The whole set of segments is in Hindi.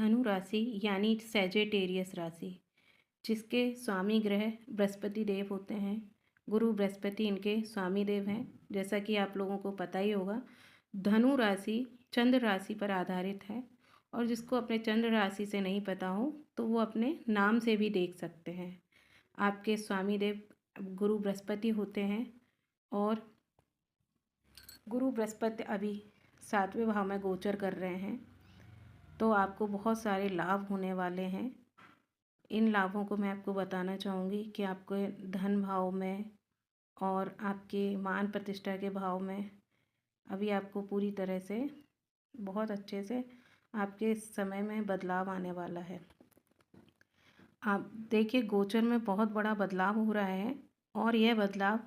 धनु राशि यानी सैजिटेरियस राशि, जिसके स्वामी ग्रह बृहस्पति देव होते हैं। गुरु बृहस्पति इनके स्वामी देव हैं। जैसा कि आप लोगों को पता ही होगा, धनु राशि चंद्र राशि पर आधारित है और जिसको अपने चंद्र राशि से नहीं पता हो तो वो अपने नाम से भी देख सकते हैं। आपके स्वामी देव गुरु बृहस्पति होते हैं और गुरु बृहस्पति अभी 7वें भाव में गोचर कर रहे हैं, तो आपको बहुत सारे लाभ होने वाले हैं। इन लाभों को मैं आपको बताना चाहूँगी कि आपको धन भाव में और आपके मान प्रतिष्ठा के भाव में अभी आपको पूरी तरह से बहुत अच्छे से आपके समय में बदलाव आने वाला है। आप देखिए, गोचर में बहुत बड़ा बदलाव हो रहा है और यह बदलाव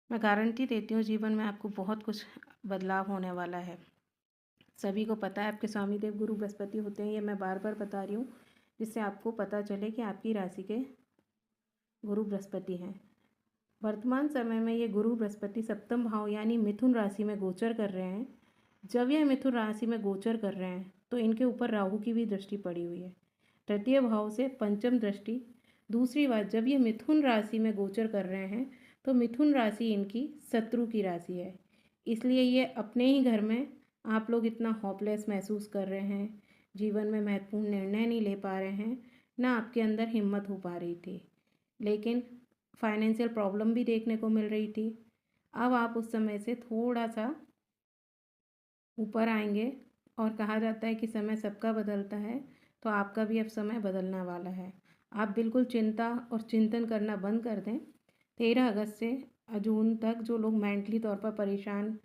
मैं गारंटी देती हूँ, जीवन में आपको बहुत कुछ बदलाव होने वाला है। सभी को पता है आपके स्वामी देव गुरु बृहस्पति होते हैं, ये मैं बार बार बता रही हूँ जिससे आपको पता चले कि आपकी राशि के गुरु बृहस्पति हैं। वर्तमान समय में ये गुरु बृहस्पति सप्तम भाव यानी मिथुन राशि में गोचर कर रहे हैं। जब यह मिथुन राशि में गोचर कर रहे हैं तो इनके ऊपर राहु की भी दृष्टि पड़ी हुई है, तृतीय भाव से पंचम दृष्टि। दूसरी बात, जब ये मिथुन राशि में गोचर कर रहे हैं तो मिथुन राशि इनकी शत्रु की राशि है, इसलिए ये अपने ही घर में आप लोग इतना होपलेस महसूस कर रहे हैं, जीवन में महत्वपूर्ण निर्णय नहीं ले पा रहे हैं, ना आपके अंदर हिम्मत हो पा रही थी, लेकिन फाइनेंशियल प्रॉब्लम भी देखने को मिल रही थी। अब आप उस समय से थोड़ा सा ऊपर आएंगे और कहा जाता है कि समय सबका बदलता है, तो आपका भी अब समय बदलने वाला है। आप बिल्कुल चिंता और चिंतन करना बंद कर दें। 13 अगस्त से जून तक जो लोग मेंटली तौर पर परेशान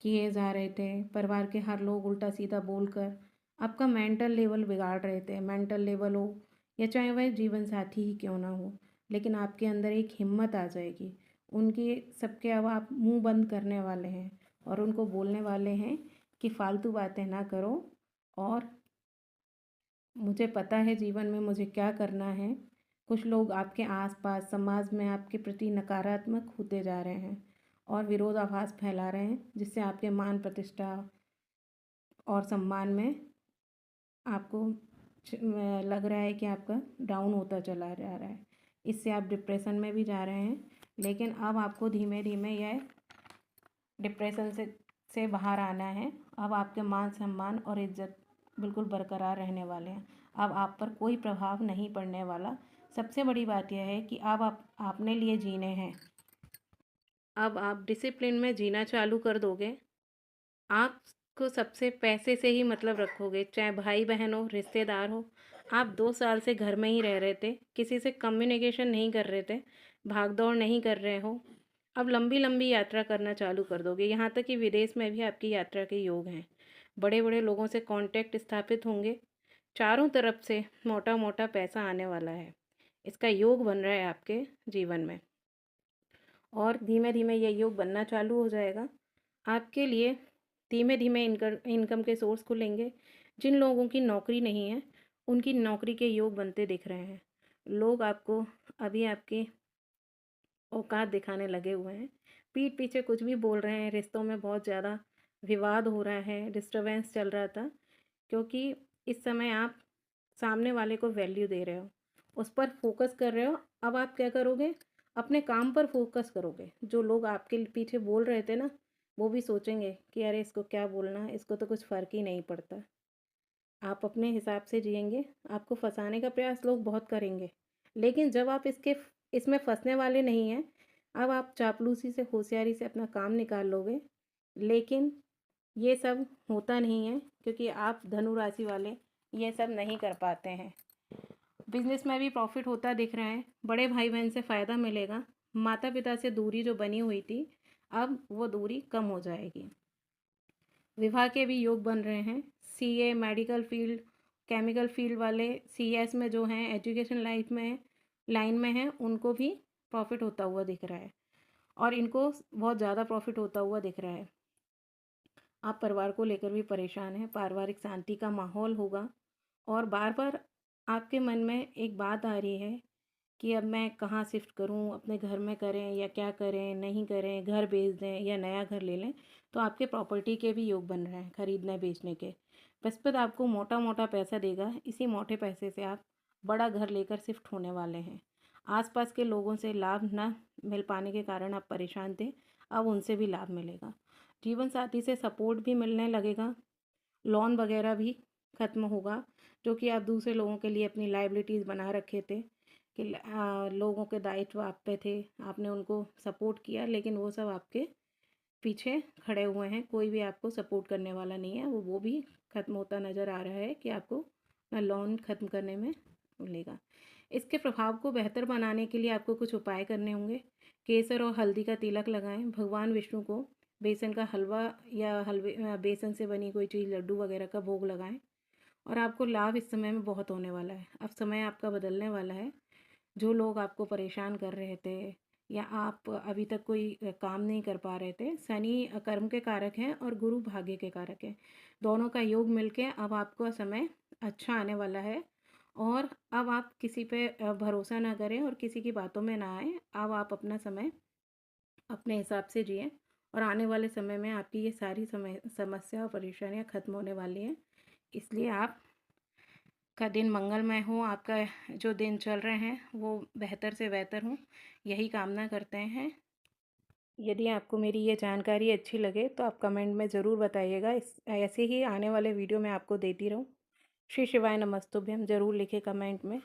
किए जा रहे थे, परिवार के हर लोग उल्टा सीधा बोलकर आपका मेंटल लेवल बिगाड़ रहे थे, मेंटल लेवल हो या चाहे वह जीवन साथी ही क्यों ना हो, लेकिन आपके अंदर एक हिम्मत आ जाएगी। उनके सबके अब आप मुंह बंद करने वाले हैं और उनको बोलने वाले हैं कि फालतू बातें ना करो और मुझे पता है जीवन में मुझे क्या करना है। कुछ लोग आपके आसपास समाज में आपके प्रति नकारात्मक होते जा रहे हैं और विरोधाभास फैला रहे हैं, जिससे आपके मान प्रतिष्ठा और सम्मान में आपको लग रहा है कि आपका डाउन होता चला जा रहा है। इससे आप डिप्रेशन में भी जा रहे हैं, लेकिन अब आपको धीमे धीमे यह डिप्रेशन से बाहर आना है। अब आपके मान सम्मान और इज्जत बिल्कुल बरकरार रहने वाले हैं। अब आप पर कोई प्रभाव नहीं पड़ने वाला। सबसे बड़ी बात यह है कि अब आप अपने लिए जीने हैं। अब आप डिसिप्लिन में जीना चालू कर दोगे। आपको सबसे पैसे से ही मतलब रखोगे, चाहे भाई बहन हो, रिश्तेदार हो। आप 2 साल से घर में ही रह रहे थे, किसी से कम्युनिकेशन नहीं कर रहे थे, भाग दौड़ नहीं कर रहे हो। अब लंबी लंबी यात्रा करना चालू कर दोगे, यहाँ तक कि विदेश में भी आपकी यात्रा के योग हैं। बड़े बड़े लोगों से कांटेक्ट स्थापित होंगे। चारों तरफ से मोटा मोटा पैसा आने वाला है। इसका योग बन रहा है आपके जीवन में और धीमे धीमे ये योग बनना चालू हो जाएगा। आपके लिए धीमे धीमे इनकम के सोर्स खुलेंगे। जिन लोगों की नौकरी नहीं है उनकी नौकरी के योग बनते दिख रहे हैं। लोग आपको अभी आपकी औकात दिखाने लगे हुए हैं, पीठ पीछे कुछ भी बोल रहे हैं। रिश्तों में बहुत ज़्यादा विवाद हो रहा है, डिस्टर्बेंस चल रहा था, क्योंकि इस समय आप सामने वाले को वैल्यू दे रहे हो, उस पर फोकस कर रहे हो। अब आप क्या करोगे, अपने काम पर फोकस करोगे। जो लोग आपके पीछे बोल रहे थे ना, वो भी सोचेंगे कि अरे इसको क्या बोलना, इसको तो कुछ फ़र्क ही नहीं पड़ता। आप अपने हिसाब से जिएंगे। आपको फंसाने का प्रयास लोग बहुत करेंगे, लेकिन जब आप इसमें फंसने वाले नहीं हैं, अब आप चापलूसी से, होशियारी से अपना काम निकाल लोगे। लेकिन ये सब होता नहीं है, क्योंकि आप धनु राशि वाले ये सब नहीं कर पाते हैं। बिजनेस में भी प्रॉफिट होता दिख रहा है, बड़े भाई बहन से फ़ायदा मिलेगा। माता पिता से दूरी जो बनी हुई थी, अब वो दूरी कम हो जाएगी। विवाह के भी योग बन रहे हैं। CA, medical field, chemical field वाले, सीएस में जो हैं, एजुकेशन लाइन में हैं, उनको भी प्रॉफिट होता हुआ दिख रहा है और इनको बहुत ज़्यादा प्रॉफिट होता हुआ दिख रहा है। आप परिवार को लेकर भी परेशान हैं, पारिवारिक शांति का माहौल होगा और बार बार आपके मन में एक बात आ रही है कि अब मैं कहाँ शिफ्ट करूँ, अपने घर में करें या क्या करें, नहीं करें, घर बेच दें या नया घर ले लें। तो आपके प्रॉपर्टी के भी योग बन रहे हैं, खरीदने बेचने के। बृहस्पति आपको मोटा मोटा पैसा देगा। इसी मोटे पैसे से आप बड़ा घर लेकर शिफ्ट होने वाले हैं। आसपास के लोगों से लाभ ना मिल पाने के कारण आप परेशान थे, अब उनसे भी लाभ मिलेगा। जीवन साथी से सपोर्ट भी मिलने लगेगा। लोन वगैरह भी ख़त्म होगा, जो कि आप दूसरे लोगों के लिए अपनी लायबिलिटीज़ बना रखे थे कि लोगों के दायित्व आप पे थे, आपने उनको सपोर्ट किया, लेकिन वो सब आपके पीछे खड़े हुए हैं। कोई भी आपको सपोर्ट करने वाला नहीं है। वो भी ख़त्म होता नज़र आ रहा है कि आपको अपना लोन ख़त्म करने में मिलेगा। इसके प्रभाव को बेहतर बनाने के लिए आपको कुछ उपाय करने होंगे। केसर और हल्दी का तिलक लगाएं। भगवान विष्णु को बेसन का हलवा या बेसन से बनी कोई चीज़, लड्डू वगैरह का भोग लगाएं। और आपको लाभ इस समय में बहुत होने वाला है। अब समय आपका बदलने वाला है। जो लोग आपको परेशान कर रहे थे या आप अभी तक कोई काम नहीं कर पा रहे थे, शनि कर्म के कारक हैं और गुरु भाग्य के कारक हैं। दोनों का योग मिलके अब आपका समय अच्छा आने वाला है। और अब आप किसी पे भरोसा ना करें और किसी की बातों में ना आए। अब आप अपना समय अपने हिसाब से जिएं और आने वाले समय में आपकी ये सारी समस्या और परेशानियां खत्म होने वाली हैं। इसलिए आप का दिन मंगलमय हो, आपका जो दिन चल रहे हैं वो बेहतर से बेहतर हो, यही कामना करते हैं। यदि आपको मेरी ये जानकारी अच्छी लगे तो आप कमेंट में ज़रूर बताइएगा। इस ऐसे ही आने वाले वीडियो मैं आपको देती रहूँ। श्री शिवाय नमस्तुभ्यम ज़रूर लिखें कमेंट में।